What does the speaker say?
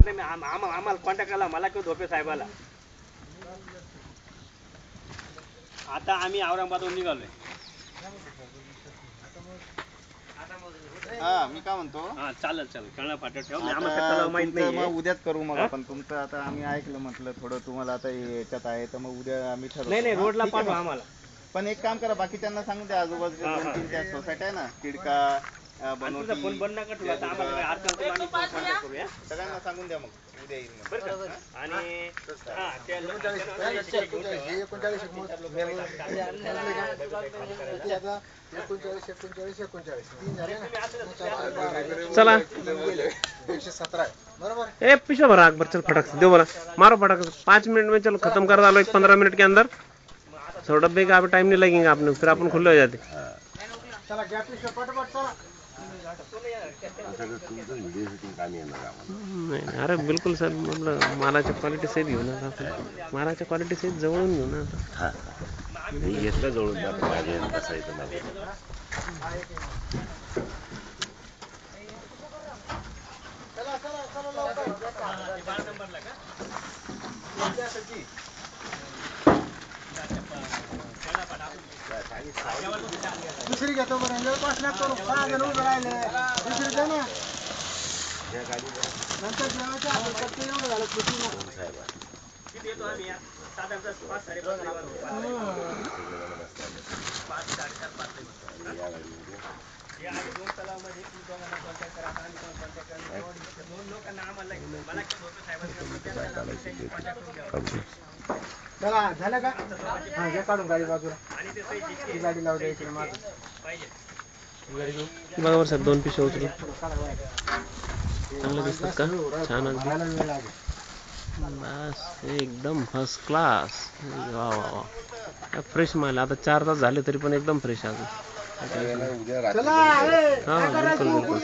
आम्हाला कॉन्टॅक्ट केला मला किंवा धोपे साहेबाला. आता आम्ही औरंगाबादहून निघालोय. हा मी काय म्हणतो, चालेल कळणा पाठव ठेव. मग उद्याच करू मग आपण. तुमचं आता आम्ही ऐकलं म्हटलं थोडं तुम्हाला आता याच्यात आहे तर मग उद्या आम्ही ठरवू. नाही रोडला पाठवा आम्हाला. पण एक काम करा, बाकीच्यांना सांगून द्या, आजूबाजूच्या 2-3 त्या सोसायटी आहे ना, किडका बनवटी, फोन बंद नका ठेवू. आता आम्हाला करूया. सगळ्यांना सांगून द्या, मग उद्या येईल मग. आणि चला 117 बरोबर. ए पीछे भरा अकबर, चल फटाक से दो बोला, मारो फटाक से 5 मिनट में चलो खत्म कर डालो, 15 मिनट के अंदर. सौ डब्बे का टाइम नहीं लगेगा आपने, फिर अपन खुले हो जाते. नाही अरे बिलकुल सर, म्हटलं मालाच्या क्वालिटी सहित घेऊ ना आपण. मालाच्या क्वालिटी सहित जवळून घेऊ ना आता. मी घेतलं जवळून जातो माझ्या कसं आहे तर माझ्या. दुसरी घेतो बरं, 5 लाख करू. 6 जण उभे राहिले, दुसरी द्या ना. नंतर जेवायचं आपण फक्त एवढं झालं किती नको. किती येतो आम्ही साधारणतः 5-5.5 या 2 तलावामध्ये दोघांना कॉन्टॅक्ट करा. आणि कॉन्टॅक्ट करा. 2 लोकांना आम्हाला मला चला झालं का? हा हे काढून गाडी बाजूला. आणि ते सही गाडी लावू द्यायची मागे पाहिजे. बरोबर सर, 2 पिशव्या उचलू. चांगलं दिसतात का? छान आहे बस, एकदम फर्स्ट क्लास. वा वा वा, फ्रेश माल. आता 4 तास झाले तरी पण एकदम फ्रेश अजून. चला हा बिलकुल बिलकुल.